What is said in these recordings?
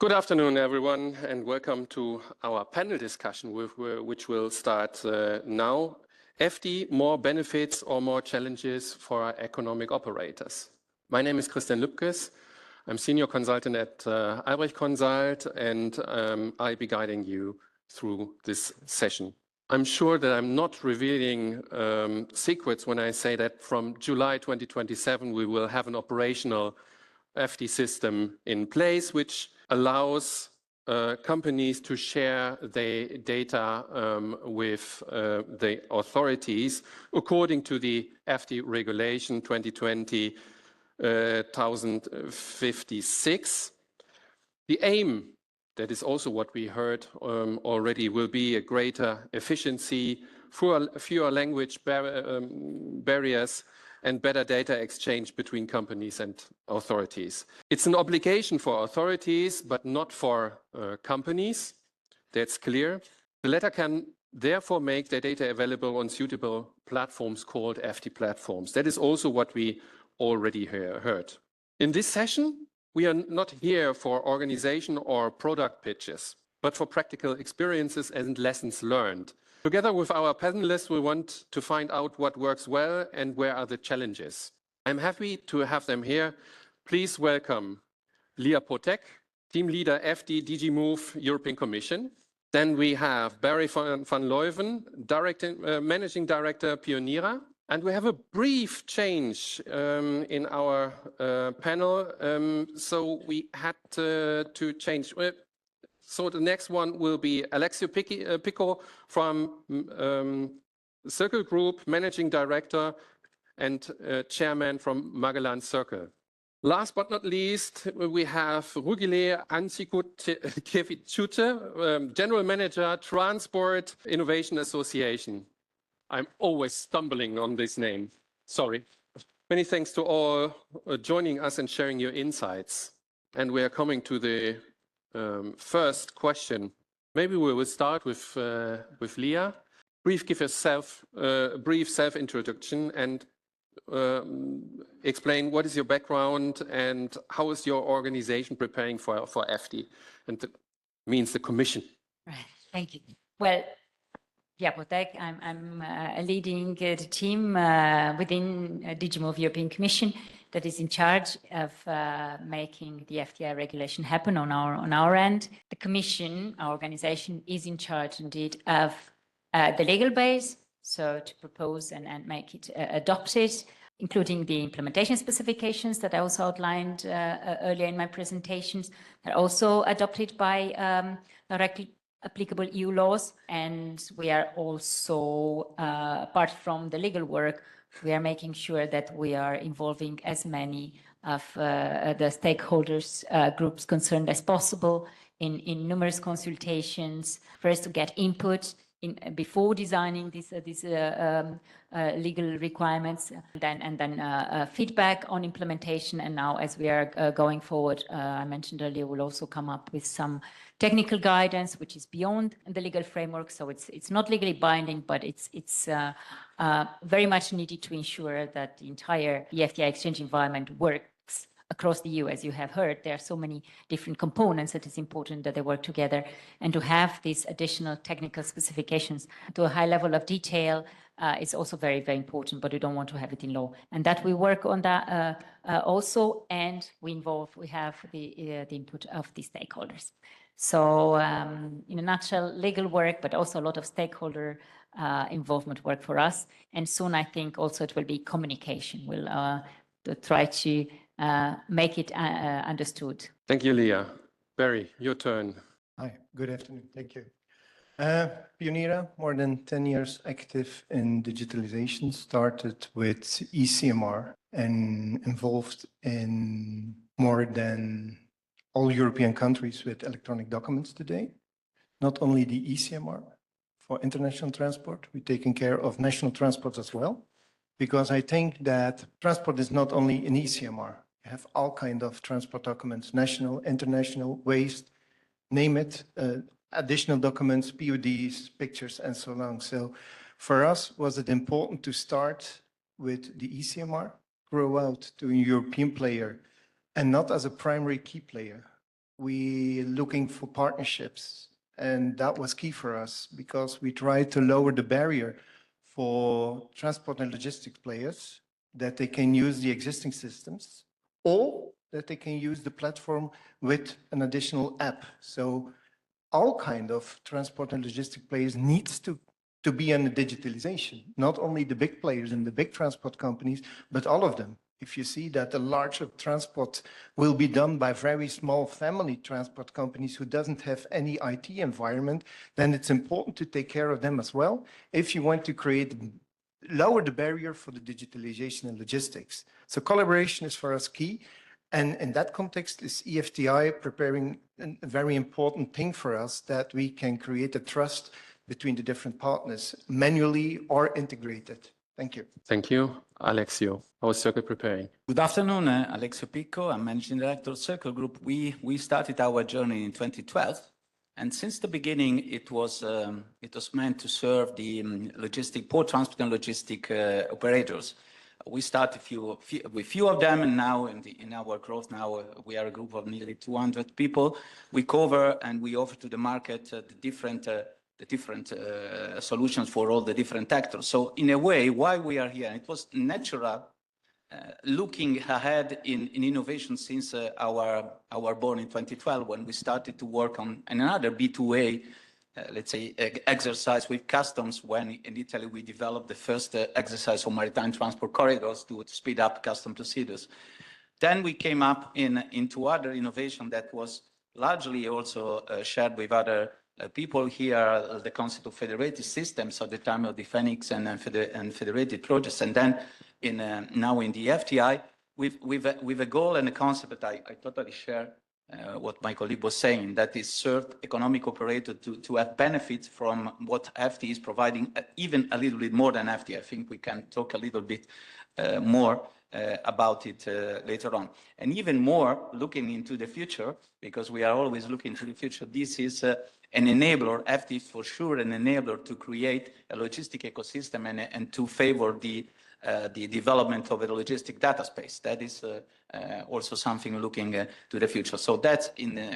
Good afternoon, everyone, and welcome to our panel discussion, which will start now. FD, more benefits or more challenges for our economic operators. My name is Christian Lüpges. I'm senior consultant at Albrecht Consult, and I'll be guiding you through this session. I'm sure that I'm not revealing secrets when I say that from July 2027, we will have an operational FD system in place, which allows companies to share their data with the authorities according to the FD regulation 2020-1056. The aim, that is also what we heard already, will be a greater efficiency, fewer language barriers, and better data exchange between companies and authorities. It's an obligation for authorities, but not for companies. That's clear. The latter can therefore make their data available on suitable platforms called FD platforms. That is also what we already heard. In this session, we are not here for organization or product pitches, but for practical experiences and lessons learned. Together with our panelists, we want to find out what works well and where are the challenges. I'm happy to have them here. Please welcome Lia Potec, Team Leader FD DG Move, European Commission. Then we have Barry van Leuven, Managing Director, Pionira. And we have a brief change in our panel, so we had to change. So the next one will be Alexio Picco from Circle Group, Managing Director and Chairman from Magellan Circle. Last but not least, we have Rugile Andziukevičiūtė, General Manager, Transport Innovation Association. I'm always stumbling on this name. Sorry. Many thanks to all joining us and sharing your insights. And we are coming to the first question. Maybe we will start with Lia. Give yourself a brief self-introduction and explain what is your background and how is your organization preparing for FD, and that means the Commission. Right. Thank you. Well, Lia Potec, I'm leading the team within DG Move European Commission that is in charge of making the FTI regulation happen on our end. The Commission, our organization, is in charge indeed of the legal base, so to propose and make it adopted, including the implementation specifications that I also outlined earlier in my presentations. They're also adopted by directly applicable EU laws, and we are also, apart from the legal work, we are making sure that we are involving as many of the stakeholders groups concerned as possible in numerous consultations, first to get input before designing these legal requirements, and then feedback on implementation. And now, as we are going forward, I mentioned earlier, we'll also come up with some technical guidance, which is beyond the legal framework. So it's not legally binding, but it's very much needed to ensure that the entire eFTI exchange environment works across the EU. As you have heard, there are so many different components that it's important that they work together, and to have these additional technical specifications to a high level of detail is also very, very important, but we don't want to have it in law. And that we work on that also, and we have the input of the stakeholders. So in a nutshell, legal work, but also a lot of stakeholder involvement work for us. And soon, I think also it will be communication. We'll try to make it understood. Thank you, Lia. Barry, your turn. Hi, good afternoon. Thank you. Pionira, more than 10 years active in digitalization, started with eCMR and involved in more than all European countries with electronic documents today. Not only the eCMR for international transport, we're taking care of national transport as well, because I think that transport is not only an eCMR. You have all kinds of transport documents, national, international, waste, name it, additional documents, PODs, pictures, and so on. So for us, was it important to start with the eCMR, grow out to a European player, and not as a primary key player. we looking for partnerships. And that was key for us because we tried to lower the barrier for transport and logistics players, that they can use the existing systems or that they can use the platform with an additional app. So all kind of transport and logistics players needs to be on the digitalization, not only the big players and the big transport companies, but all of them. If you see that a larger transport will be done by very small family transport companies who doesn't have any IT environment, then it's important to take care of them as well. If you want to lower the barrier for the digitalization and logistics. So collaboration is for us key. And in that context is eFTI preparing a very important thing for us, that we can create a trust between the different partners, manually or integrated. Thank you. Thank you. Alexio, how is Circle preparing? Good afternoon, Alexio Picco. I'm Managing Director of Circle Group. We started our journey in 2012, and since the beginning, it was meant to serve the port transport and logistic operators. We started with few of them, and now in our growth now we are a group of nearly 200 people. We cover and we offer to the market the different solutions for all the different actors. So in a way, why we are here, it was natural looking ahead in innovation since our born in 2012, when we started to work on another B2A, let's say, exercise with customs, when in Italy we developed the first exercise on maritime transport corridors to speed up custom procedures. Then we came up into other innovation that was largely also shared with other people here, the concept of federated systems at the time of the Phoenix and federated projects, and then now in the eFTI with a goal and a concept that I totally share what my colleague was saying, that is served economic operator to have benefits from what eFTI is providing, even a little bit more than eFTI. I think we can talk a little bit more about it later on. And even more looking into the future, because we are always looking to the future, this is an enabler, eFTI is for sure an enabler to create a logistic ecosystem and to favor the development of a logistic data space. That is also something looking to the future. So that's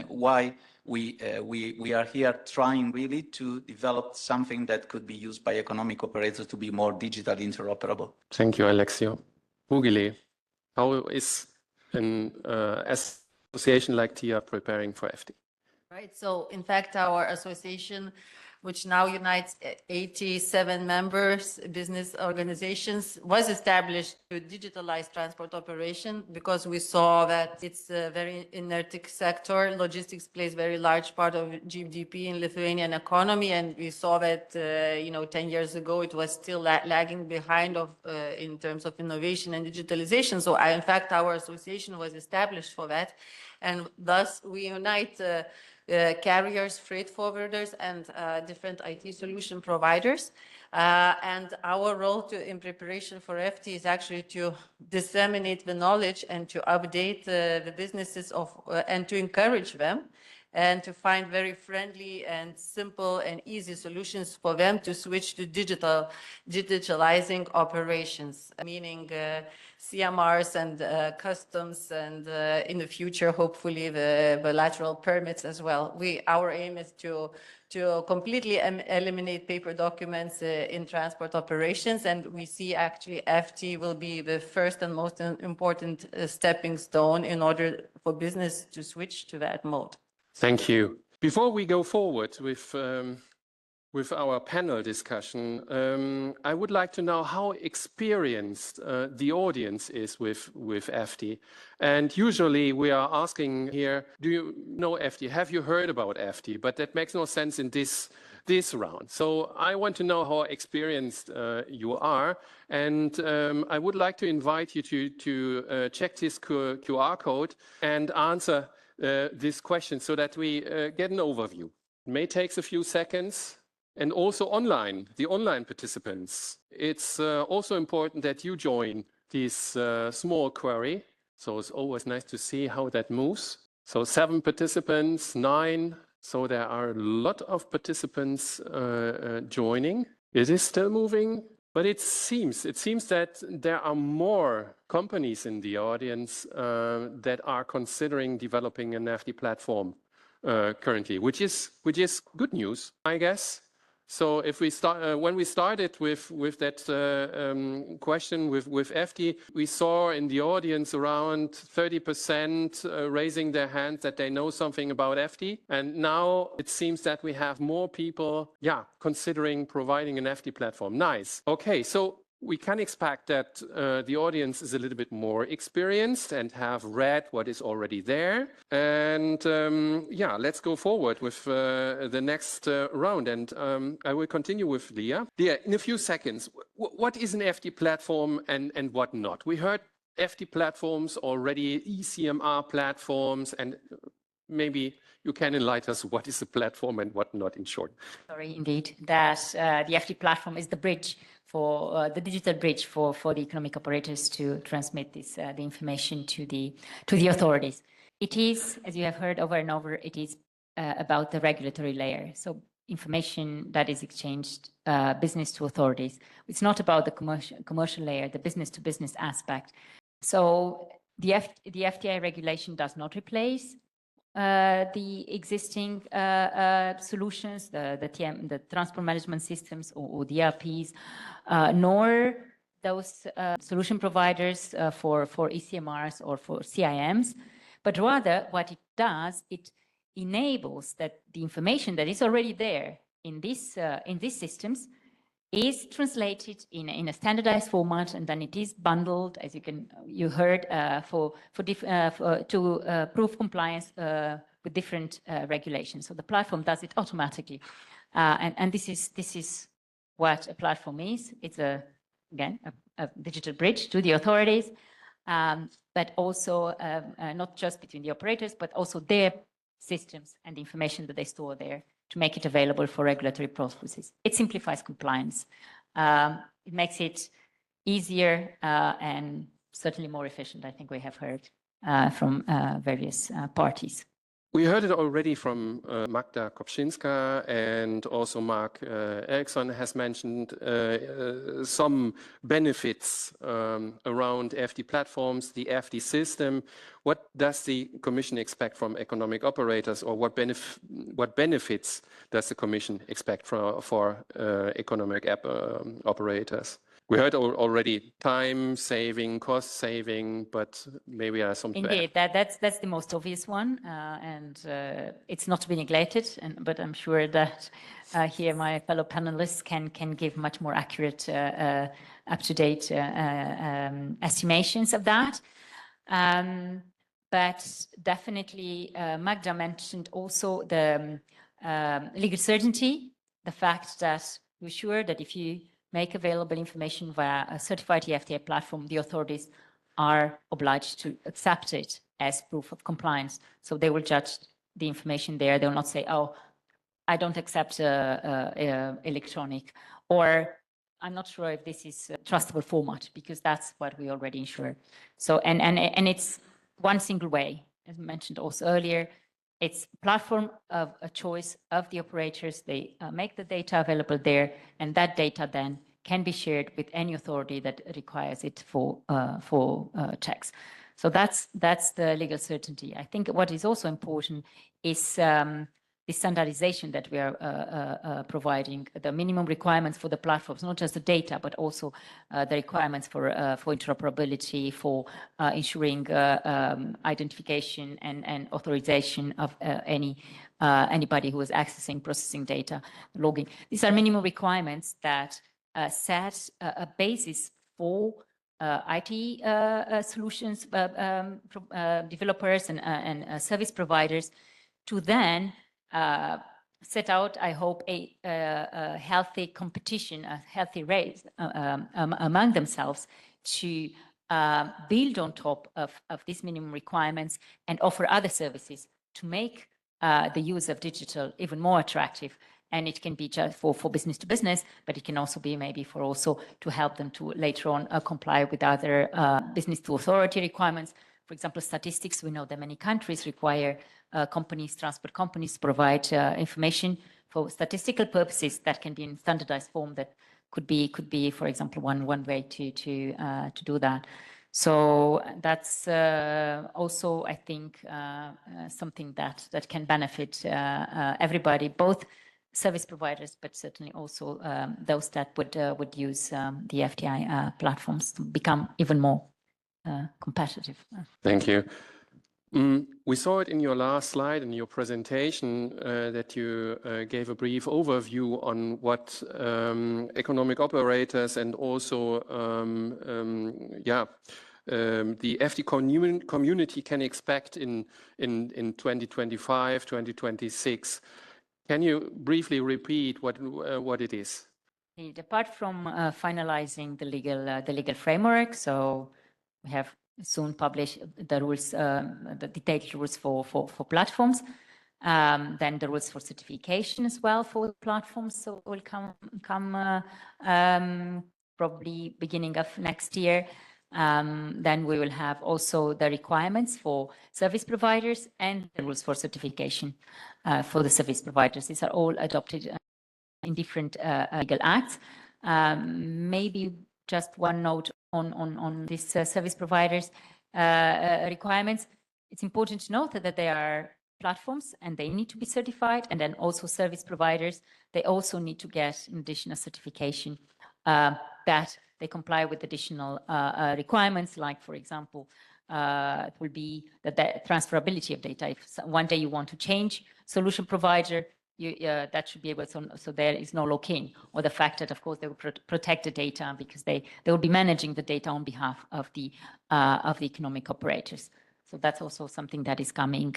why we are here trying really to develop something that could be used by economic operators to be more digitally interoperable. Thank you, Alexio. Rugile, how is an association like TIA preparing for eFTI? Right. So in fact, our association, which now unites 87 members, business organizations, was established to digitalize transport operation because we saw that it's a very inertic sector. Logistics plays a very large part of GDP in Lithuanian economy, and we saw that 10 years ago it was still lagging behind in terms of innovation and digitalization. So in fact, our association was established for that, and thus we unite carriers, freight forwarders, and different IT solution providers. And our role in preparation for eFTI is actually to disseminate the knowledge and to update the businesses and to encourage them and to find very friendly and simple and easy solutions for them to switch to digitalizing operations, meaning CMRs and customs, and in the future, hopefully, the bilateral permits as well. Our aim is to completely eliminate paper documents in transport operations, and we see actually eFTI will be the first and most important stepping stone in order for business to switch to that mode. Thank you. Before we go forward with our panel discussion, I would like to know how experienced the audience is with eFTI. And usually we are asking here, do you know eFTI? Have you heard about eFTI? But that makes no sense in this round. So I want to know how experienced you are. And I would like to invite you to check this QR code and answer this question so that we get an overview. It may take a few seconds. And also the online participants. It's also important that you join this small query. So it's always nice to see how that moves. So 7 participants, 9. So there are a lot of participants joining. Is it still moving? But it seems that there are more companies in the audience that are considering developing an FT platform currently, which is good news, I guess. So if we start, when we started with that question with FT, we saw in the audience around 30% raising their hand that they know something about FT. And now it seems that we have more people, considering providing an FT platform. Nice. Okay, so we can expect that the audience is a little bit more experienced and have read what is already there. And let's go forward with the next round. And I will continue with Lia. Lia, in a few seconds, what is an FT platform and what not? We heard FT platforms already, eCMR platforms, and maybe you can enlighten us what is a platform and what not in short. Sorry, indeed, that the FT platform is the bridge for the digital bridge for the economic operators to transmit this the information to the authorities. It is, as you have heard over and over, it is about the regulatory layer. So information that is exchanged business to authorities. It's not about the commercial layer, the business to business aspect. So the FTI regulation does not replace the existing solutions, the transport management systems or the ERPs, nor those solution providers for ECMRs or for CIMs, but rather what it does, it enables that the information that is already there in these systems is translated in a standardized format, and then it is bundled, as you heard, to prove compliance with different regulations. So the platform does it automatically, and this is what a platform is. It's again a digital bridge to the authorities, but also not just between the operators, but also their systems and the information that they store there, to make it available for regulatory processes. It simplifies compliance. It makes it easier and certainly more efficient, I think we have heard from various parties. We heard it already from Magda Kopczynska, and also Mark Eriksson has mentioned some benefits around FT platforms, the FT system. What does the Commission expect from economic operators, or what benefits does the Commission expect for economic operators? We heard already time saving, cost saving, but maybe there are some. Indeed, that's the most obvious one, and it's not to be neglected. But I'm sure that here my fellow panelists can give much more accurate, up-to-date estimations of that. But definitely, Magda mentioned also the legal certainty, the fact that we're sure that if you make available information via a certified eFTI platform, the authorities are obliged to accept it as proof of compliance. So they will judge the information there. They will not say, oh, I don't accept electronic, or I'm not sure if this is a trustable format, because that's what we already ensure. So, and it's one single way, as mentioned also earlier. It's a platform of a choice of the operators. They make the data available there, and that data then can be shared with any authority that requires it for checks. So that's the legal certainty. I think what is also important is the standardization that we are providing, the minimum requirements for the platforms, not just the data, but also the requirements for interoperability, for ensuring identification and authorization of anybody who is accessing, processing data, logging. These are minimum requirements that set a basis for IT solutions developers and service providers to then set out, I hope, a healthy competition, a healthy race among themselves to build on top of these minimum requirements and offer other services to make the use of digital even more attractive. And it can be just for business to business, but it can also be maybe for also to help them to later on comply with other business to authority requirements. For example, statistics, we know that many countries require transport companies to provide information for statistical purposes that can be in standardized form, that could be, for example, one way to do that. So that's also, I think, something that can benefit everybody, both service providers, but certainly also those that would use the eFTI platforms to become even more competitive. Thank you. We saw it in your last slide in your presentation that you gave a brief overview on what economic operators and also the FT community can expect in 2025, 2026. Can you briefly repeat what it is? Apart from finalizing the legal framework, so we have soon publish the rules, the detailed rules for platforms. Then the rules for certification as well for platforms. So will come probably beginning of next year. Then we will have also the requirements for service providers and the rules for certification for the service providers. These are all adopted in different legal acts. Maybe just one note on these service providers requirements. It's important to note that they are platforms and they need to be certified, and then also service providers, they also need to get an additional certification that they comply with additional requirements, like, for example, it will be the transferability of data. If one day you want to change solution provider, that should be able to, so there is no lock-in, or the fact that, of course, they will protect the data because they will be managing the data on behalf of the economic operators. So that's also something that is coming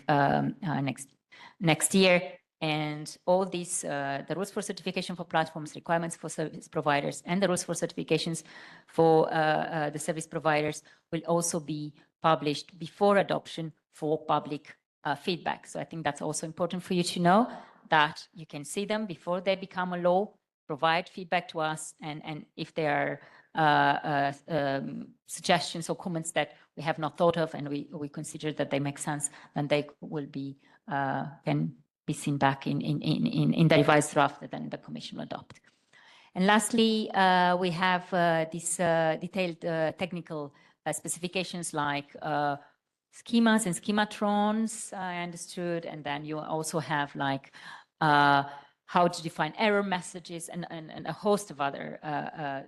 next year. And all these, the rules for certification for platforms, requirements for service providers, and the rules for certifications for the service providers will also be published before adoption for public feedback. So I think that's also important for you to know, that you can see them before they become a law, provide feedback to us, and if there are suggestions or comments that we have not thought of and we consider that they make sense, then they will be can be seen back in the revised draft that then the Commission will adopt. And lastly, we have these detailed technical specifications like schemas and schematrons, I understood, and then you also have like how to define error messages and a host of other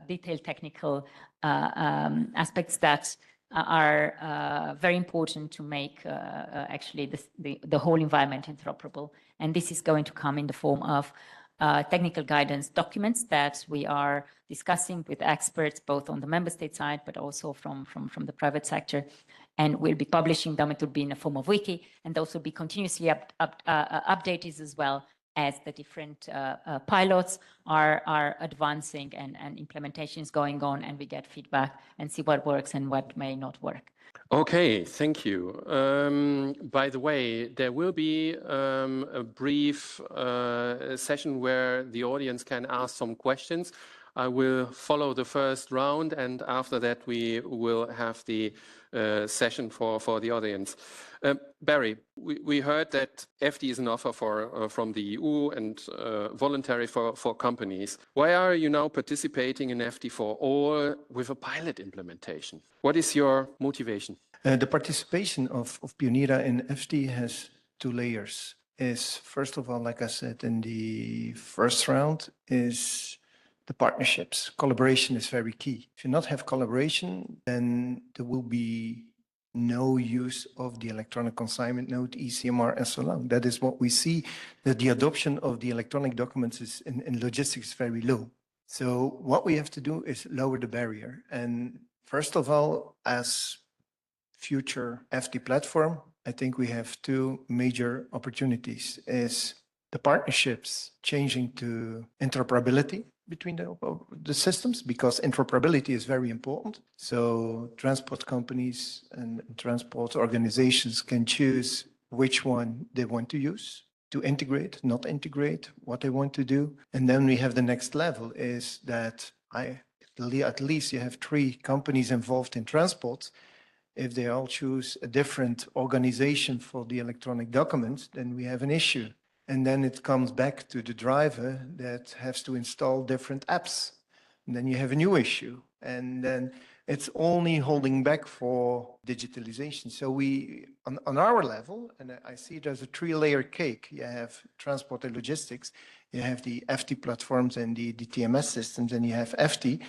detailed technical aspects that are very important to make actually the whole environment interoperable. And this is going to come in the form of technical guidance documents that we are discussing with experts, both on the member state side, but also from the private sector. And we'll be publishing them. It will be in the form of wiki, and those will be continuously updated as well as the different pilots are advancing and implementations going on, and we get feedback and see what works and what may not work. Okay, thank you. By the way, there will be a brief session where the audience can ask some questions. I will follow the first round, and after that we will have the session for the audience. Barry, we heard that FT is an offer from the EU and voluntary for companies. Why are you now participating in FT for all with a pilot implementation? What is your motivation? The participation of Pionira in FT has two layers. First of all, like I said in the first round, is the partnerships. Collaboration is very key. If you not have collaboration, then there will be no use of the electronic consignment node, ECMR, and so on. That is what we see, that the adoption of the electronic documents is in logistics is very low. So what we have to do is lower the barrier. And first of all, as future FT platform, I think we have two major opportunities. Is the partnerships changing to interoperability between the systems, because interoperability is very important. So transport companies and transport organizations can choose which one they want to use, to integrate, not integrate, what they want to do. And then we have the next level is that at least you have 3 companies involved in transport. If they all choose a different organization for the electronic documents, then we have an issue. And then it comes back to the driver that has to install different apps. and then you have a new issue, and then it's only holding back for digitalization. So we, on our level, and I see it as a 3-layer cake. You have transport and logistics, you have the eFTI platforms and the TMS systems, and you have eFTI,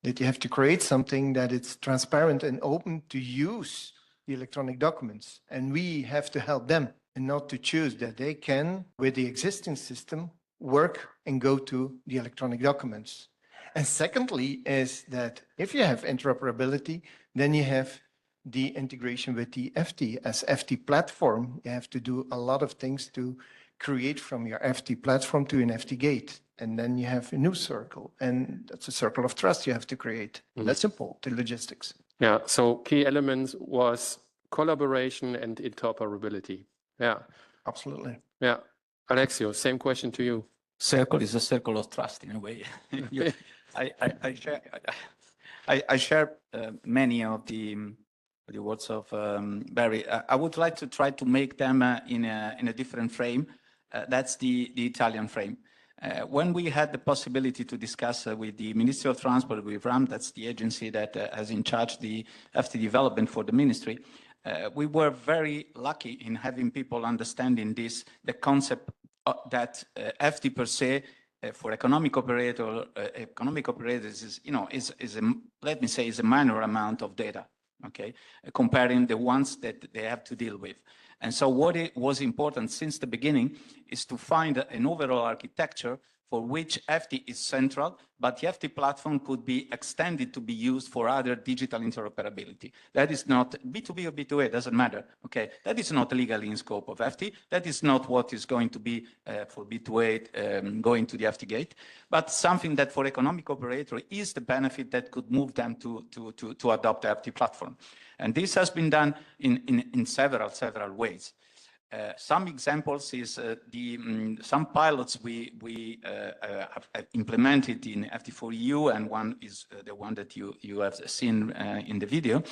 that you have to create something that it's transparent and open to use the electronic documents. And we have to help them and not to choose, that they can, with the existing system, work and go to the electronic documents. And secondly is that if you have interoperability, then you have the integration with the eFTI. As eFTI platform, you have to do a lot of things to create from your eFTI platform to an eFTI gate. And then you have a new circle, and that's a circle of trust you have to create. That's important to logistics. Yeah, so key elements was collaboration and interoperability. Yeah. Absolutely. Yeah. Alexio, same question to you. Circle is a circle of trust in a way. I share many of the words of Barry. I would like to try to make them in a different frame. That's the Italian frame. When we had the possibility to discuss with the Ministry of Transport, with RAM, that's the agency that has in charge the eFTI development for the ministry, we were very lucky in having people understanding the concept that eFTI per se for economic operators is, let me say, is a minor amount of data, okay, comparing the ones that they have to deal with. And so what it was important since the beginning is to find an overall architecture for which eFTI is central, but the eFTI platform could be extended to be used for other digital interoperability. That is not B2B or B2A, doesn't matter, okay? That is not legally in scope of eFTI. That is not what is going to be for B2A going to the eFTI gate, but something that for economic operator is the benefit that could move them to adopt the eFTI platform. And this has been done in several ways. Some examples is some pilots we have implemented in eFTI4EU, and one is the one that you have seen in the video.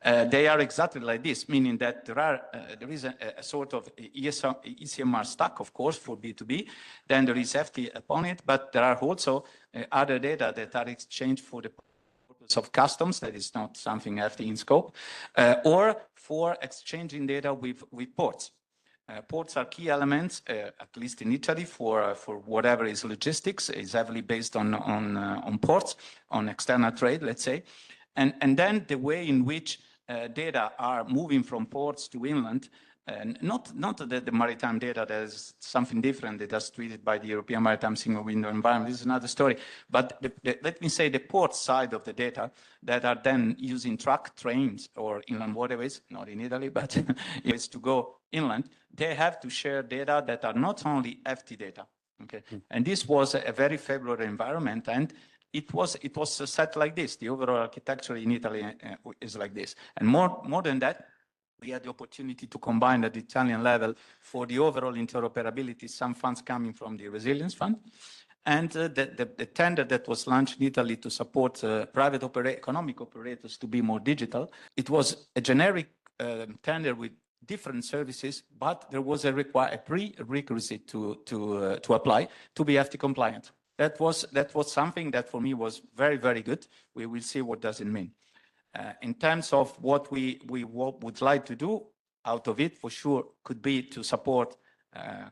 They are exactly like this, meaning that there is a sort of ECMR stack, of course, for B2B. Then there is eFTI upon it, but there are also other data that are exchanged for the purpose of customs. That is not something eFTI in scope, or for exchanging data with ports. Ports are key elements, at least in Italy, for whatever is logistics, is heavily based on ports, on external trade, let's say. And then the way in which data are moving from ports to inland, not the maritime data, there's something different that is treated by the European Maritime Single Window Environment, this is another story. But let me say the port side of the data that are then using truck, trains, or inland waterways, not in Italy, but it's to go inland, they have to share data that are not only eFTI data, okay? And this was a very favorable environment, and it was set like this. The overall architecture in Italy is like this. And more than that, we had the opportunity to combine at the Italian level for the overall interoperability, some funds coming from the Resilience Fund, and the tender that was launched in Italy to support private economic operators to be more digital. It was a generic tender with different services, but there was a prerequisite to apply to be eFTI compliant. That was something that for me was very, very good. We will see what does it mean. In terms of what we would like to do out of it, for sure, could be to support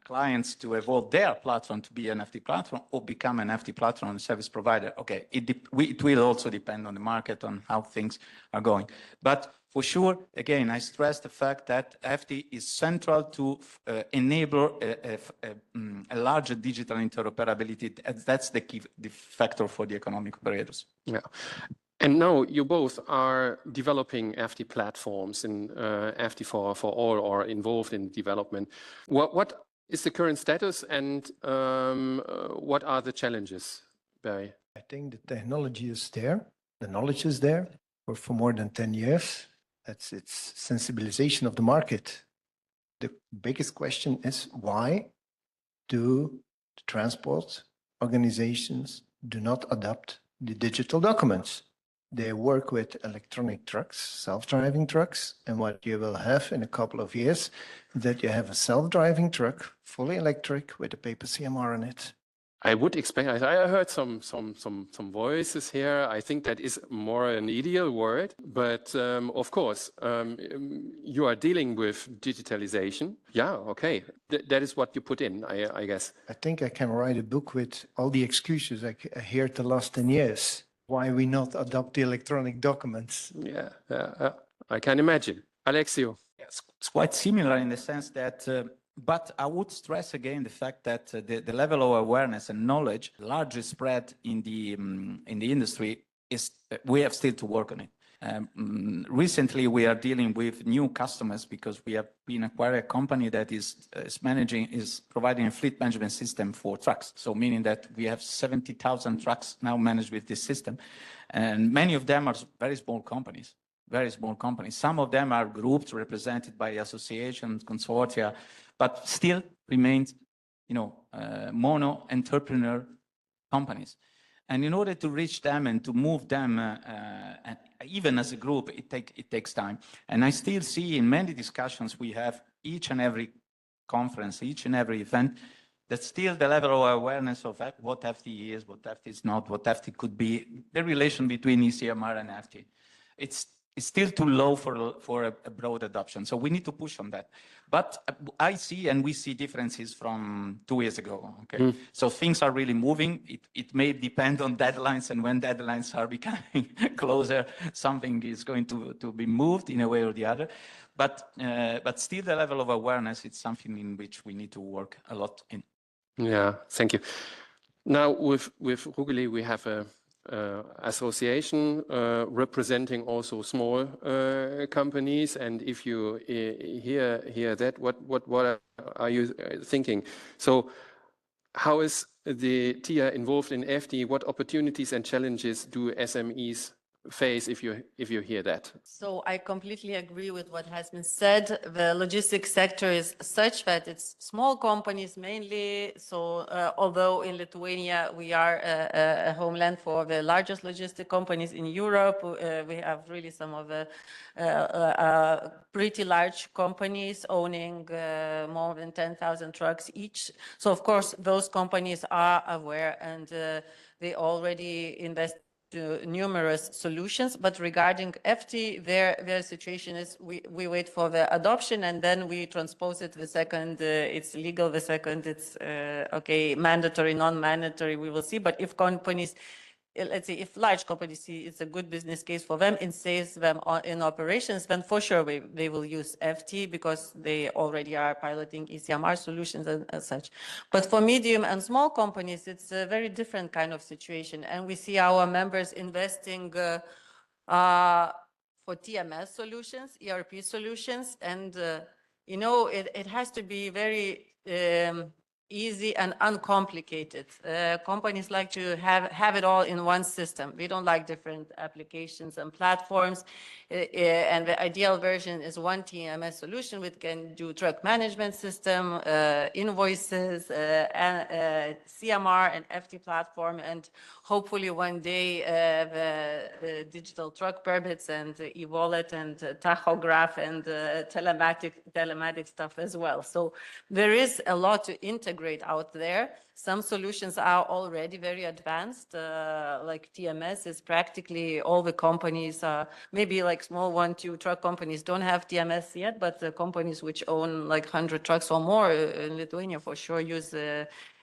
clients to evolve their platform to be an eFTI platform or become an eFTI platform and service provider. Okay, it will also depend on the market, on how things are going. But for sure, again, I stress the fact that eFTI is central to enable a larger digital interoperability. That's the key factor for the economic operators. Yeah. And now you both are developing eFTI platforms in eFTI for all, or involved in development. What is the current status, and what are the challenges, Barry? I think the technology is there, the knowledge is there for more than 10 years. That's its sensibilization of the market. The biggest question is, why do the transport organizations do not adopt the digital documents? They work with electronic trucks, self-driving trucks, and what you will have in a couple of years is that you have a self-driving truck, fully electric, with a paper CMR on it. I would expect. I heard some voices here. I think that is more an ideal word, but of course, you are dealing with digitalization. Yeah, okay, that is what you put in, I guess. I think I can write a book with all the excuses I heard the last 10 years. Why we not adopt the electronic documents? Yeah, I can imagine. Alexio. Yes, it's quite similar in the sense that. But I would stress again the fact that the level of awareness and knowledge largely spread in the industry is we have still to work on it. Recently, we are dealing with new customers because we have been acquiring a company that is providing a fleet management system for trucks. So meaning that we have 70,000 trucks now managed with this system, and many of them are very small companies. Very small companies. Some of them are groups represented by associations, consortia, but still remains, mono entrepreneur companies. And in order to reach them and to move them, even as a group, it takes time. And I still see in many discussions we have each and every conference, each and every event, that still the level of awareness of what FTE is, what FTE is not, what FTE could be, the relation between ECMR and FTE. It's still too low for a broad adoption. So we need to push on that. But I see and we see differences from 2 years ago. Okay, so things are really moving. It may depend on deadlines, and when deadlines are becoming closer, something is going to be moved in a way or the other. But still, the level of awareness is something in which we need to work a lot in. Yeah, thank you. Now with Rugile, we have a association representing also small companies, and if you hear that, what are you thinking? So how is the TIA involved in FTE? What opportunities and challenges do SMEs face if you hear that? So I completely agree with what has been said. The logistics sector is such that it's small companies mainly. So although in Lithuania we are a homeland for the largest logistic companies in Europe, we have really some of the pretty large companies owning more than 10,000 trucks each. So of course those companies are aware, and they already invest to numerous solutions. But regarding FT, their situation is we wait for the adoption, and then we transpose it the second it's legal, the second it's okay, mandatory, non-mandatory, we will see. But if companies, let's say if large companies see it's a good business case for them, it saves them in operations, then for sure they will use FT because they already are piloting ECMR solutions and such. But for medium and small companies, it's a very different kind of situation. And we see our members investing for TMS solutions, ERP solutions. And, it has to be very easy and uncomplicated. Companies like to have it all in one system. We don't like different applications and platforms. And the ideal version is one TMS solution which can do truck management system, invoices, CMR and FT platform, and hopefully one day the digital truck permits and e-wallet and tachograph and telematic stuff as well. So there is a lot to integrate out there. Some solutions are already very advanced, like TMS is practically all the companies, maybe like small 1-2 truck companies don't have TMS yet, but the companies which own like 100 trucks or more in Lithuania for sure use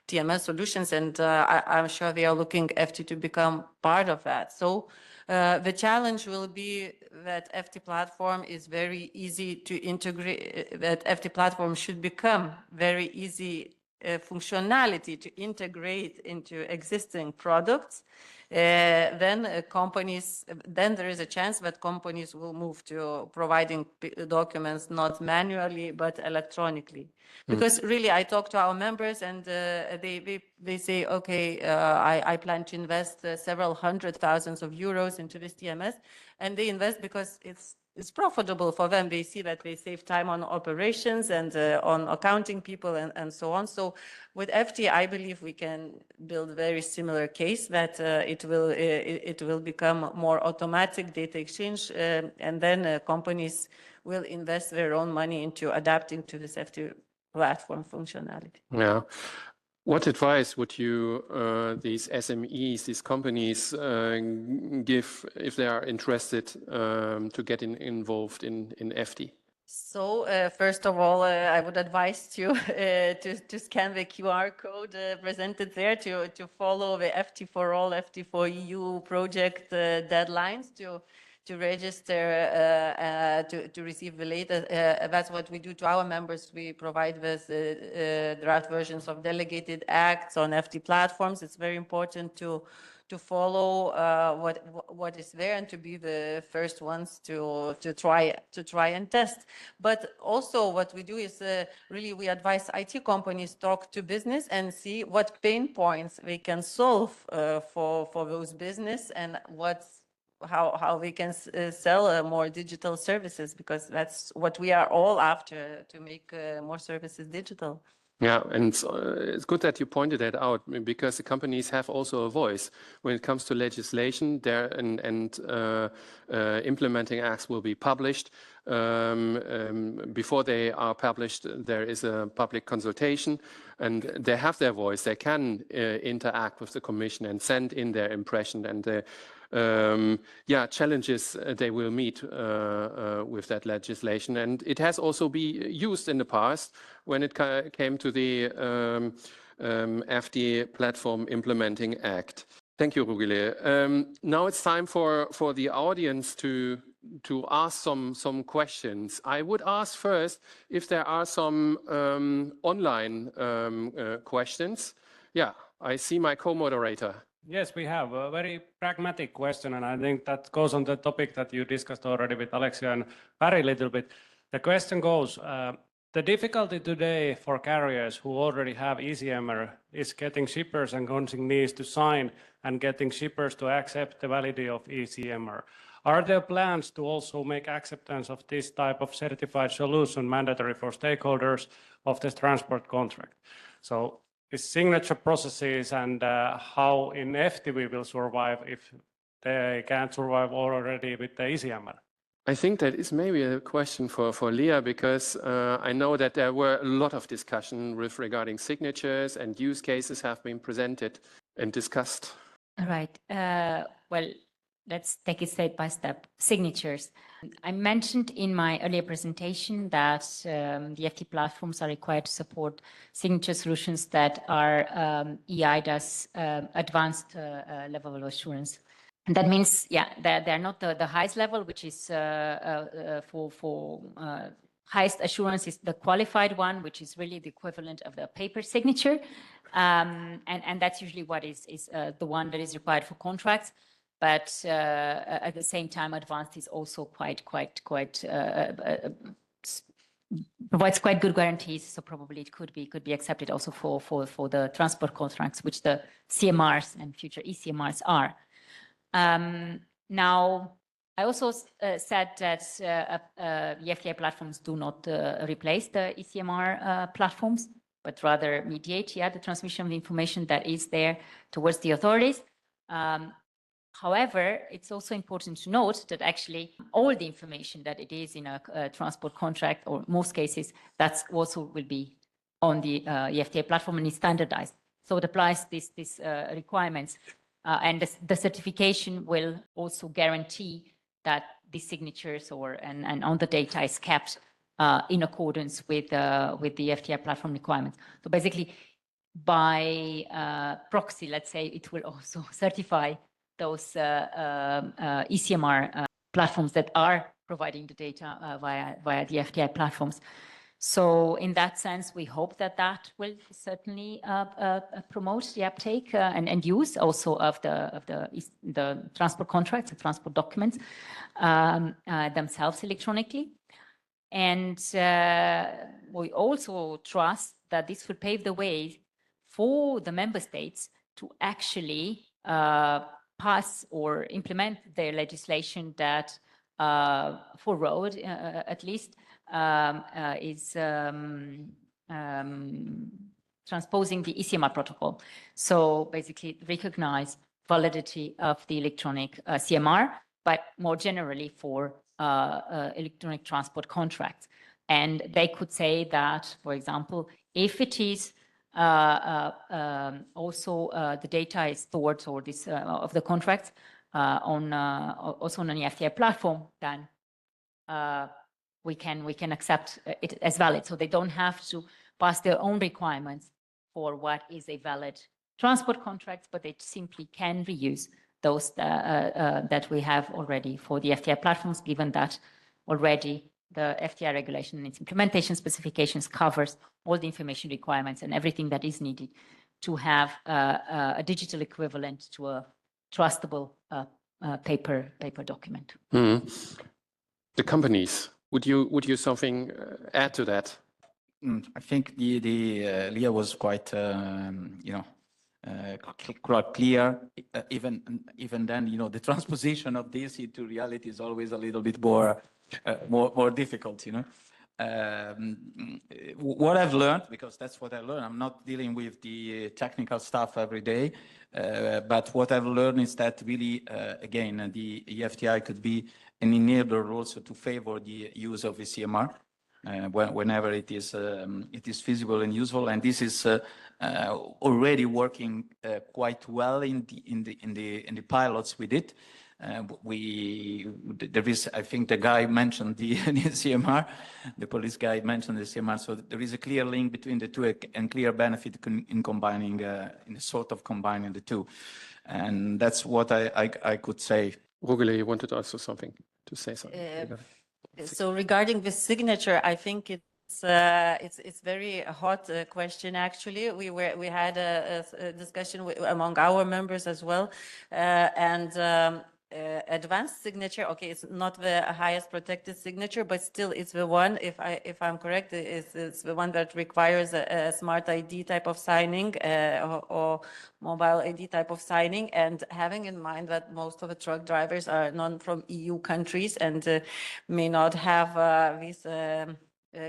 TMS solutions, and I'm sure they are looking FT to become part of that. So the challenge will be that FT platform is very easy to integrate, that FT platform should become very easy functionality to integrate into existing products. Then there is a chance that companies will move to providing documents not manually but electronically. Because really I talk to our members and they say, okay, I plan to invest several $100,000s of euros into this TMS, and they invest because it's profitable for them. They see that they save time on operations and on accounting people and so on. So with FT, I believe we can build a very similar case that it will become more automatic data exchange, and then companies will invest their own money into adapting to this FT platform functionality. Yeah. What advice would you, these SMEs, these companies, give if they are interested to get involved in FT? So first of all, I would advise you to scan the QR code presented there to follow the FT for All, FT for EU project deadlines to register to receive the latest. That's what we do to our members. We provide with draft versions of delegated acts on FT platforms. It's very important to follow what is there and to be the first ones to try and test. But also what we do is really we advise IT companies talk to business and see what pain points they can solve for those business and how we can sell more digital services, because that's what we are all after, to make more services digital. Yeah, and it's good that you pointed that out, because the companies have also a voice when it comes to legislation there, and implementing acts will be published. Before they are published, there is a public consultation, and they have their voice. They can interact with the Commission and send in their impression and the challenges they will meet with that legislation. And it has also been used in the past when it came to the FT Platform Implementing Act. Thank you, Rugile. Now it's time for the audience to ask some questions. I would ask first if there are some online questions. Yeah, I see my co-moderator. Yes, we have a very pragmatic question, and I think that goes on the topic that you discussed already with Alexio and Barry a little bit. The question goes, the difficulty today for carriers who already have ECMR is getting shippers and consignees to sign and getting shippers to accept the validity of ECMR. Are there plans to also make acceptance of this type of certified solution mandatory for stakeholders of this transport contract? So is signature processes and how in FT we will survive if they can't survive already with the ECMR? I think that is maybe a question for Lia, because I know that there were a lot of discussion with regarding signatures, and use cases have been presented and discussed. All right. Well, let's take it step by step. Signatures. I mentioned in my earlier presentation that the FT platforms are required to support signature solutions that are eIDAS advanced level of assurance. And that means, yeah, they're not the highest level, which is for highest assurance is the qualified one, which is really the equivalent of the paper signature. And that's usually what is the one that is required for contracts. But at the same time, advanced is also quite provides quite good guarantees. So probably it could be accepted also for the transport contracts, which the CMRs and future ECMRs are. Now, I also said that the eFTI platforms do not replace the ECMR platforms, but rather mediate the transmission of the information that is there towards the authorities. However, it's also important to note that actually all the information that it is in a transport contract, or most cases, that's also will be on the eFTI platform and is standardized. So it applies these requirements. And the certification will also guarantee that the signatures and on the data is kept in accordance with the eFTI platform requirements. So basically, by proxy, let's say, it will also certify those ECMR platforms that are providing the data via the eFTI platforms. So in that sense, we hope that will certainly promote the uptake and use also of the transport contracts, the transport documents themselves electronically. And we also trust that this will pave the way for the member states to actually pass or implement their legislation that for road at least is transposing the ECMR protocol. So basically recognize validity of the electronic CMR, but more generally for electronic transport contracts. And they could say that, for example, if it is Also, the data is stored, or this of the contracts on also on an eFTI platform, then we can accept it as valid. So they don't have to pass their own requirements for what is a valid transport contract, but they simply can reuse those that we have already for the eFTI platforms, given that already the eFTI regulation and its implementation specifications covers all the information requirements and everything that is needed to have a digital equivalent to a trustable paper document. Mm-hmm. The companies, would you something add to that? I think Lia was quite quite clear. Even then, the transposition of this into reality is always a little bit more difficult. What I've learned, because that's what I learned, I'm not dealing with the technical stuff every day, but what I've learned is that really, again, the eFTI could be an enabler also to favor the use of ECMR whenever it is feasible and useful, and this is already working quite well in the pilots we did. There is, I think the guy mentioned the CMR, the police guy mentioned the CMR, so there is a clear link between the two and clear benefit in combining, in sort of combining the two. And that's what I could say. Rugile, you wanted also something to say something. So regarding the signature, I think it's very hot question. Actually, we had a discussion among our members as well, and advanced signature. Okay, it's not the highest protected signature, but still, it's the one. If I'm correct, it's the one that requires a smart ID type of signing or mobile ID type of signing, and having in mind that most of the truck drivers are not from EU countries and may not have these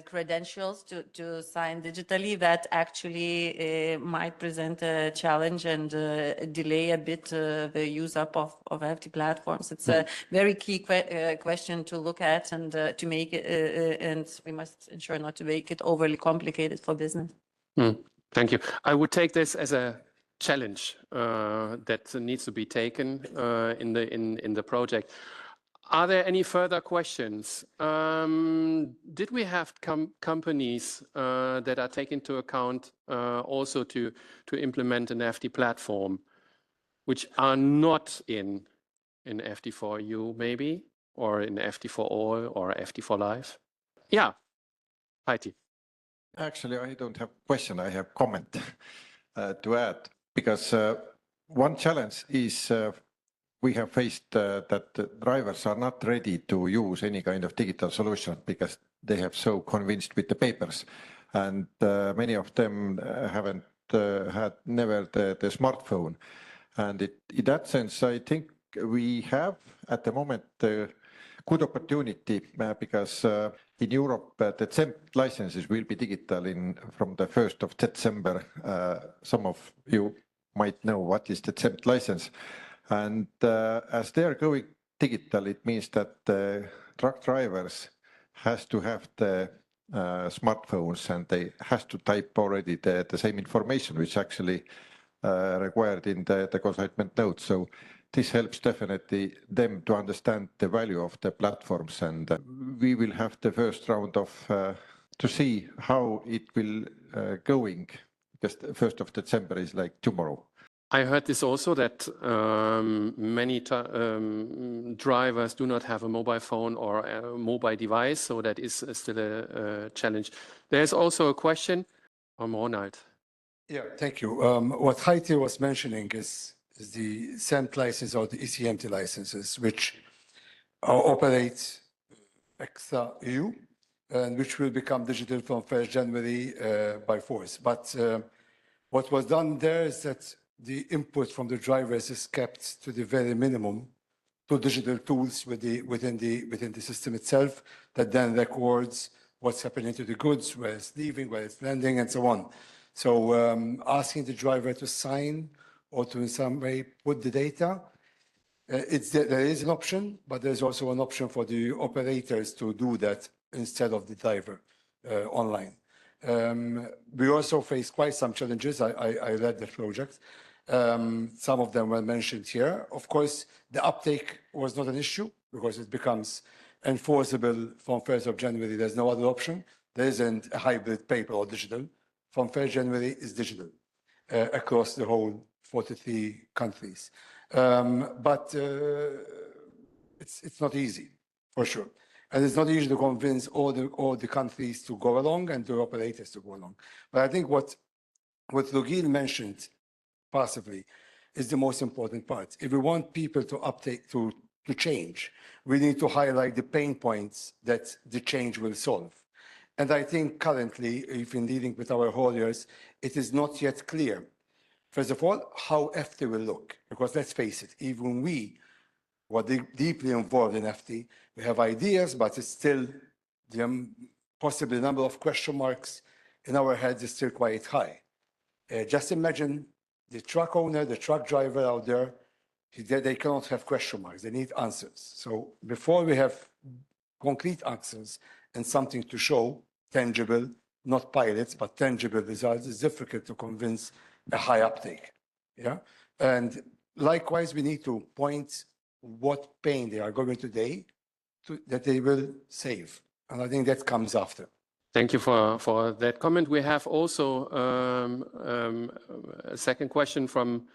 credentials to sign digitally, that actually might present a challenge and delay a bit the use up of eFTI platforms. It's a very key question to look at and to make it, and we must ensure not to make it overly complicated for business. Thank you. I would take this as a challenge that needs to be taken in the project. Are there any further questions? Did we have companies that are taken into account also to implement an eFTI platform, which are not in eFTI4U maybe, or in eFTI4All or eFTI4Life? Yeah, Heidi. Actually, I don't have a question, I have comment to add, because one challenge is we have faced that the drivers are not ready to use any kind of digital solution because they have so convinced with the papers, and many of them haven't had never the smartphone. And in that sense, I think we have at the moment a good opportunity because in Europe the CEMT licenses will be digital from the 1st of December. Some of you might know what is the CEMT license. And as they are going digital, it means that the truck drivers has to have the smartphones, and they has to type already the same information, which actually required in the consignment notes. So this helps definitely them to understand the value of the platforms, and we will have the first round of to see how it will going, because the 1st of December is like tomorrow. I heard this also, that many drivers do not have a mobile phone or a mobile device, so that is still a challenge. There's also a question from Ronald. Yeah, thank you. What Heidi was mentioning is the CEMT license or the ECMT licenses, which operate extra-EU and which will become digital from 1st January by force. But what was done there is that the input from the drivers is kept to the very minimum to digital tools within the system itself, that then records what's happening to the goods, where it's leaving, where it's landing, and so on. So asking the driver to sign or to in some way put the data, there is an option, but there's also an option for the operators to do that instead of the driver online. We also face quite some challenges. I led the project. Some of them were mentioned here. Of course, the uptake was not an issue because it becomes enforceable from 1st of January. There's no other option. There isn't a hybrid paper or digital. From 1st January is digital across the whole 43 countries. But it's not easy, for sure. And it's not easy to convince all the countries to go along and the operators to go along. But I think what Rugile mentioned passively is the most important part. If we want people to uptake, to change, we need to highlight the pain points that the change will solve. And I think currently, if in dealing with our hauliers, it is not yet clear, first of all, how eFTI will look. Because let's face it, even we who are deeply involved in eFTI, we have ideas, but it's still possibly the number of question marks in our heads is still quite high. Just imagine the truck owner, the truck driver out there, they cannot have question marks. They need answers. So before we have concrete answers and something to show, tangible, not pilots, but tangible results, it's difficult to convince a high uptake. Yeah. And likewise, we need to point what pain they are going today that they will save. And I think that comes after. Thank you for that comment. We have also a second question from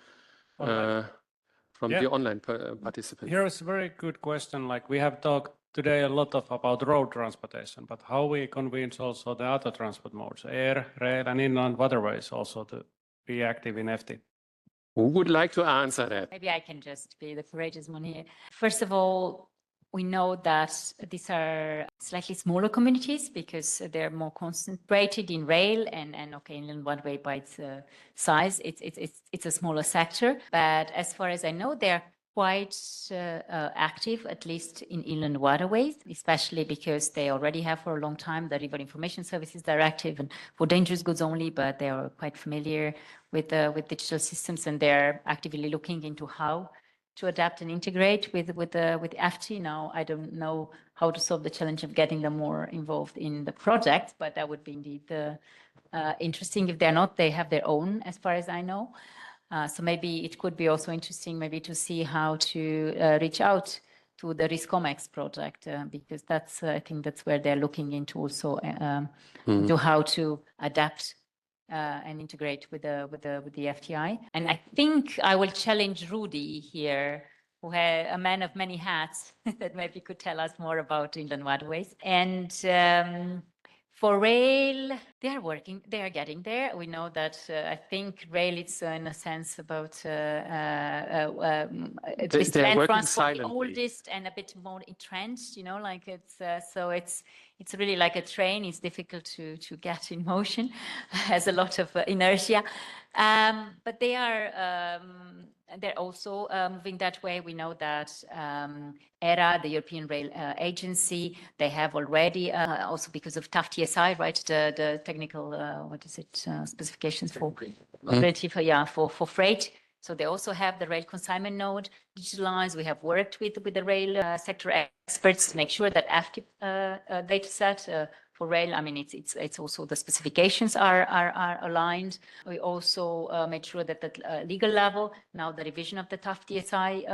the online participant. Here is a very good question. Like we have talked today a lot about road transportation, but how we convince also the other transport modes, air, rail, and inland waterways also to be active in eFTI? Who would like to answer that? Maybe I can just be the courageous one here. First of all, we know that these are slightly smaller communities because they're more concentrated in rail and okay, inland waterway by its size, it's a smaller sector. But as far as I know, they're quite active, at least in inland waterways, especially because they already have for a long time the River Information Services Directive and for dangerous goods only, but they are quite familiar with digital systems and they're actively looking into how to adapt and integrate with eFTI. Now, I don't know how to solve the challenge of getting them more involved in the project, but that would be indeed interesting. If they're not, they have their own, as far as I know. So maybe it could be also interesting maybe to see how to reach out to the Riscomex project, because that's I think that's where they're looking into also to how to adapt and integrate with the eFTI. And I think I will challenge Rudy here, who has a man of many hats, that maybe could tell us more about inland waterways. And for rail, they are getting there. We know that I think rail is in a sense about it's land transport, the oldest and a bit more entrenched, you know, like it's so it's really like a train. It's difficult to get in motion, has a lot of inertia, but they're also moving that way. We know that ERA, the European Rail Agency, they have already, also because of tough TSI, right, the technical, specifications for for freight. So they also have the rail consignment node digitalized. We have worked with the rail sector experts to make sure that eFTI data set for rail, I mean, it's also the specifications are aligned. We also made sure that the legal level, now the revision of the tough TSI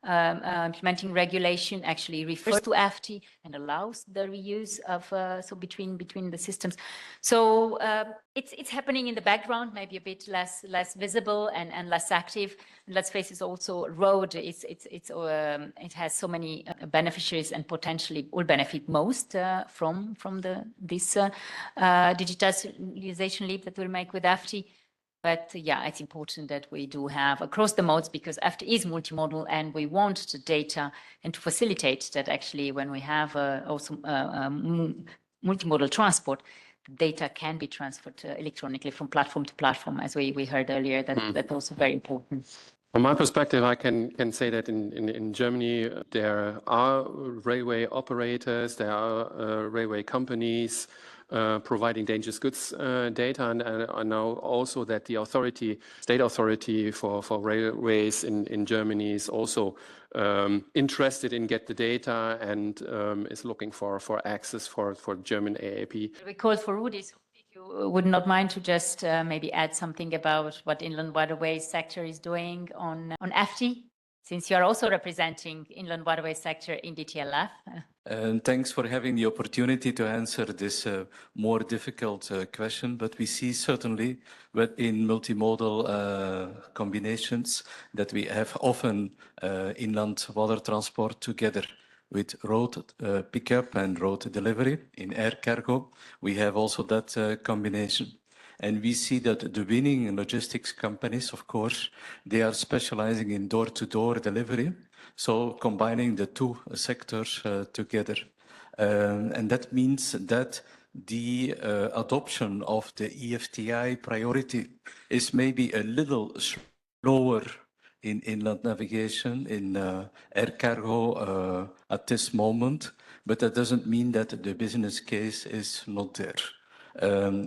implementing regulation actually refers to eFTI and allows the reuse of so between the systems. So it's happening in the background, maybe a bit less visible and less active. Let's face it, also road. It has so many beneficiaries and potentially will benefit most from this digitalization leap that we'll make with eFTI. But yeah, it's important that we do have across the modes because eFTI is multimodal and we want the data and to facilitate that actually when we have also multimodal transport, data can be transferred electronically from platform to platform, as we heard earlier. That's also very important. From my perspective, I can say that in Germany, there are railway operators, there are railway companies providing dangerous goods data, and I know also that the state authority for railways in Germany is also interested in get the data and is looking for access for German AAP. We called for Rudy, so would not mind to just maybe add something about what inland waterways sector is doing on eFTI, since you are also representing inland waterway sector in DTLF. And thanks for having the opportunity to answer this more difficult question, but we see certainly in multimodal combinations that we have often inland water transport together with road pickup and road delivery. In air cargo, we have also that combination. And we see that the winning logistics companies, of course, they are specializing in door-to-door delivery. So combining the two sectors together. And that means that the adoption of the eFTI priority is maybe a little slower in inland navigation, in air cargo at this moment, but that doesn't mean that the business case is not there.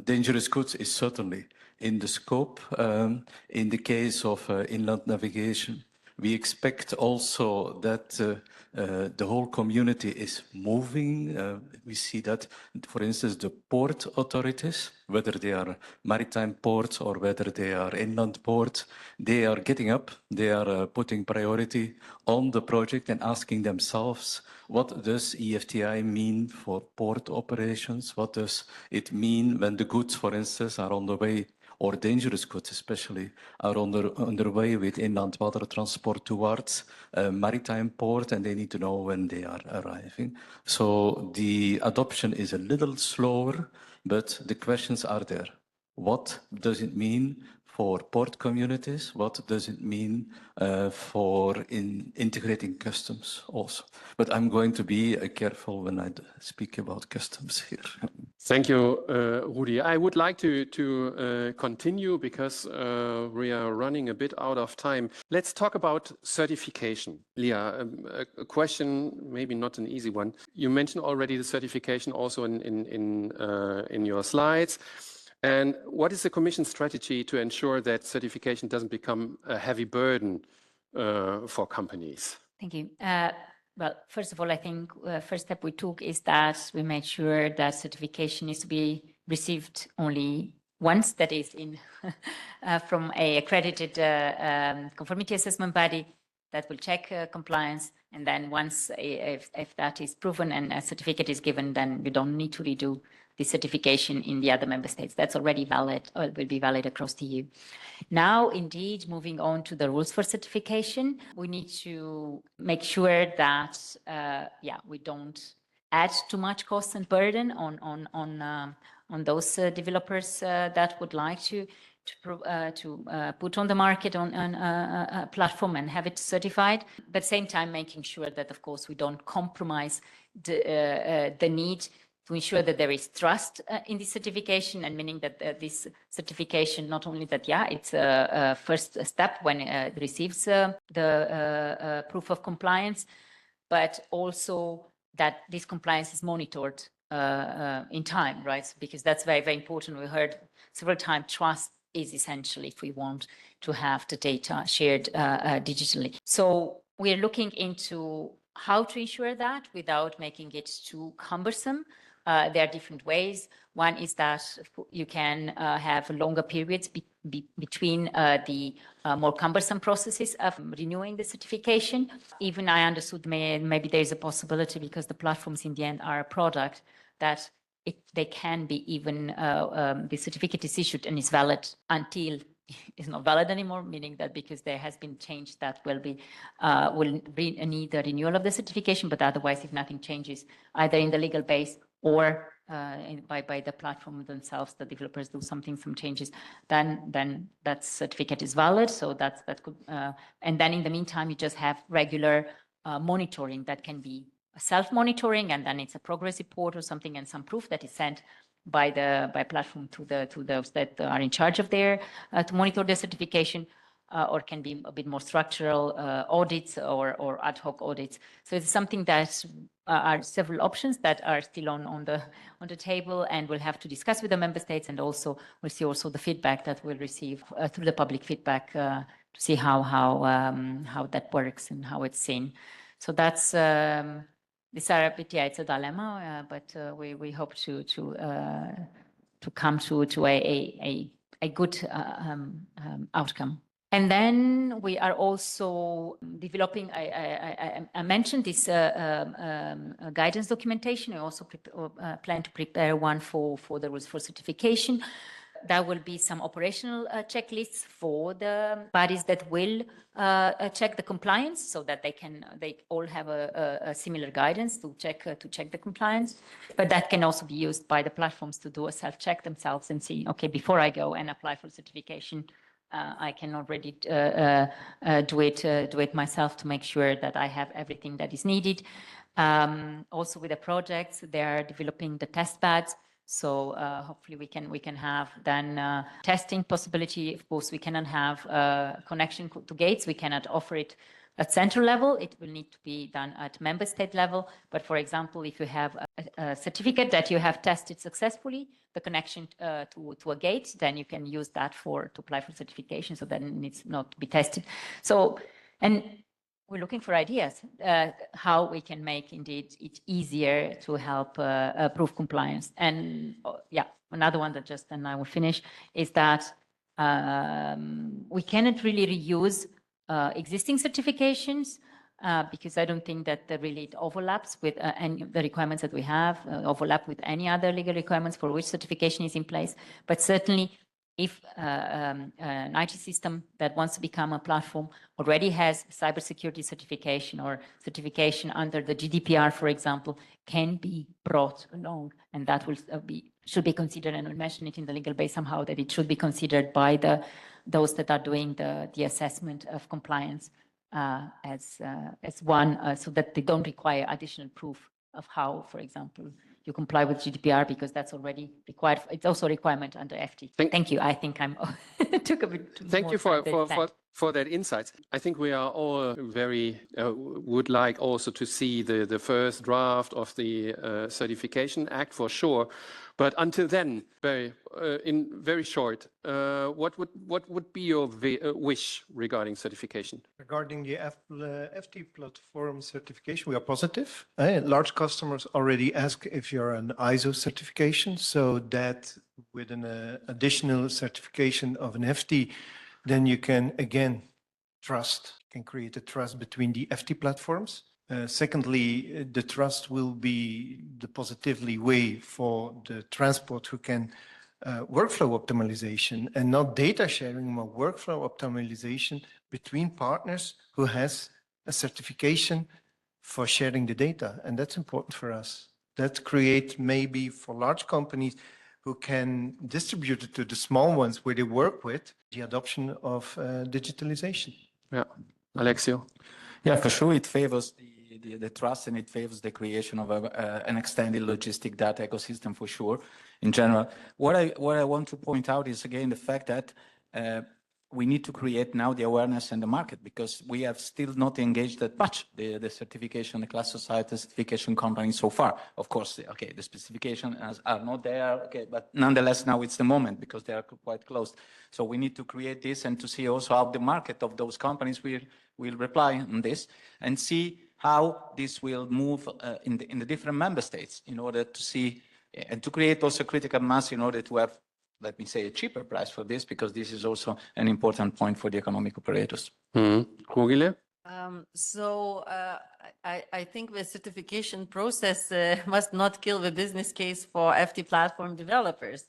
Dangerous goods is certainly in the scope. In the case of inland navigation, we expect also that the whole community is moving. We see that, for instance, the port authorities, whether they are maritime ports or whether they are inland ports, they are getting up, they are putting priority on the project and asking themselves, what does eFTI mean for port operations? What does it mean when the goods, for instance, are on the way, or dangerous goods especially, are on their way with inland water transport towards a maritime port, and they need to know when they are arriving. So the adoption is a little slower, but the questions are there. What does it mean for port communities? What does it mean for integrating customs also? But I'm going to be careful when I speak about customs here. Thank you, Rudi. I would like to continue because we are running a bit out of time. Let's talk about certification. Lia, a question, maybe not an easy one. You mentioned already the certification also in your slides. And what is the Commission strategy to ensure that certification doesn't become a heavy burden for companies? Thank you. Well, first of all, I think first step we took is that we made sure that certification is to be received only once, that is in from a accredited conformity assessment body that will check compliance. And then once, if that is proven and a certificate is given, then you don't need to redo the certification in the other member states. That's already valid, or will be valid across the EU. Now, indeed, moving on to the rules for certification, we need to make sure that, we don't add too much cost and burden on those developers that would like to put on the market on a platform and have it certified. But at the same time, making sure that, of course, we don't compromise the need to ensure that there is trust in the certification, and meaning that this certification, not only that, it's a first step when it receives the proof of compliance, but also that this compliance is monitored in time, right? Because that's very, very important. We heard several times, trust is essential if we want to have the data shared digitally. So we're looking into how to ensure that without making it too cumbersome. There are different ways. One is that you can have longer periods between the more cumbersome processes of renewing the certification. Even I understood maybe there's a possibility, because the platforms in the end are a product, that they can be even the certificate is issued and is valid until it's not valid anymore, meaning that because there has been change that will need the renewal of the certification, but otherwise, if nothing changes, either in the legal base or by the platform themselves, the developers do some changes, then that certificate is valid. So that could, and then in the meantime, you just have regular monitoring that can be self-monitoring, and then it's a progress report or something, and some proof that is sent by platform to those that are in charge of their to monitor their certification, or can be a bit more structural audits or ad hoc audits. So it's something that are several options that are still on the table, and we'll have to discuss with the member states, and also we'll see also the feedback that we'll receive through the public feedback to see how that works and how it's seen. So that's it's a bit, it's a dilemma, but we hope to come to a good outcome. And then we are also developing, I mentioned this guidance documentation. I also plan to prepare one for the rules for certification. There will be some operational checklists for the bodies that will check the compliance, so that they all have a similar guidance to check the compliance. But that can also be used by the platforms to do a self-check themselves and see, okay, before I go and apply for certification, I can already do it myself to make sure that I have everything that is needed. Also with the projects, they are developing the test beds. So hopefully we can have then testing possibility. Of course, we cannot have connection to gates. We cannot offer it at central level. It will need to be done at member state level. But for example, if you have a certificate that you have tested successfully, the connection to a gate, then you can use that to apply for certification. So then it needs not to be tested. So, and we're looking for ideas how we can make indeed it easier to help prove compliance. And yeah, another one that just, and I will finish, is that we cannot really reuse existing certifications because I don't think that really it overlaps with any of the requirements that we have, overlap with any other legal requirements for which certification is in place. But certainly if an IT system that wants to become a platform already has cybersecurity certification or certification under the GDPR, for example, can be brought along, and that will should be considered, and we mention it in the legal base somehow, that it should be considered by those that are doing the assessment of compliance as one, so that they don't require additional proof of how, for example, you comply with GDPR, because that's already required. It's also a requirement under eFTI. Thank you. I think I'm took a bit too Thank you more for that insight. I think we are all very would like also to see the first draft of the Certification Act for sure. But until then, very short, what would be your wish regarding certification? Regarding the FT platform certification, we are positive. Large customers already ask if you're an ISO certification, so that with an additional certification of an FT, then you can again can create a trust between the FT platforms. Secondly, the trust will be the positively way for the transport who can workflow optimization and not data sharing, but workflow optimization between partners who has a certification for sharing the data. And that's important for us. That creates maybe for large companies who can distribute it to the small ones where they work with the adoption of digitalization. Yeah, Alexio. Yeah, for sure, it favors the trust, and it favors the creation of an extended logistic data ecosystem for sure. In general, what I want to point out is again the fact that we need to create now the awareness in the market, because we have still not engaged that much the certification, the class society certification companies so far. Of course, okay, the specifications are not there, okay, but nonetheless now it's the moment because they are quite close. So we need to create this and to see also how the market of those companies will reply on this and see how this will move in the different member states in order to see and to create also critical mass in order to have, let me say, a cheaper price for this, because this is also an important point for the economic operators. Rugile? I think the certification process must not kill the business case for FT platform developers,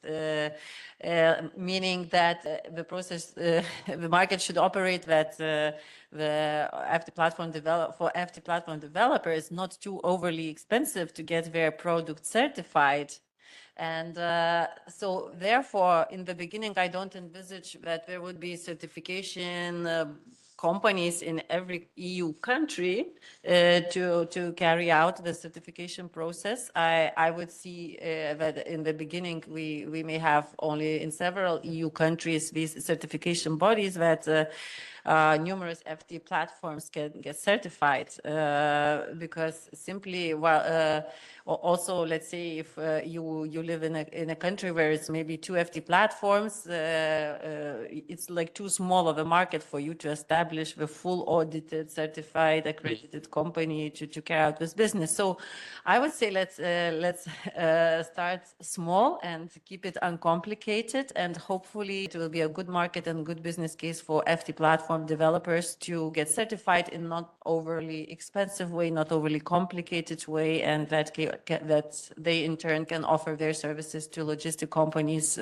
meaning that the process, the market should operate that the FT platform for FT platform developers not too overly expensive to get their product certified. And so therefore, in the beginning, I don't envisage that there would be certification companies in every EU country to carry out the certification process. I would see that in the beginning, we may have only in several EU countries these certification bodies that numerous FT platforms can get certified, because simply, also, let's say if you live in a country where it's maybe 2 FT platforms, it's like too small of a market for you to establish the full audited, certified, accredited company to carry out this business. So I would say let's start small and keep it uncomplicated, and hopefully it will be a good market and good business case for FT platform developers to get certified in not overly expensive way, not overly complicated way, and that they in turn can offer their services to logistic companies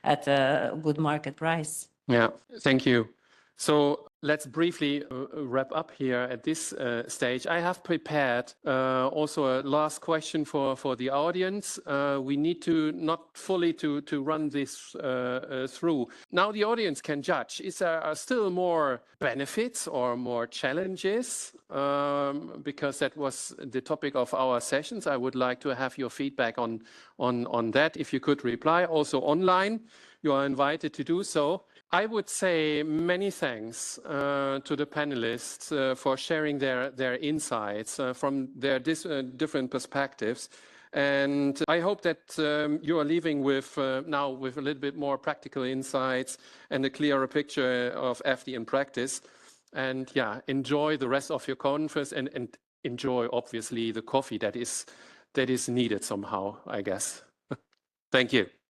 at a good market price. Yeah, thank you. So let's briefly wrap up here at this stage. I have prepared also a last question for the audience. We need to not fully to run this through. Now the audience can judge. Is there still more benefits or more challenges? Because that was the topic of our sessions. I would like to have your feedback on that. If you could reply also online, you are invited to do so. I would say many thanks to the panelists for sharing their insights from their different perspectives. And I hope that you are leaving with now with a little bit more practical insights and a clearer picture of FT in practice. And yeah, enjoy the rest of your conference and enjoy obviously the coffee that is needed somehow, I guess. Thank you.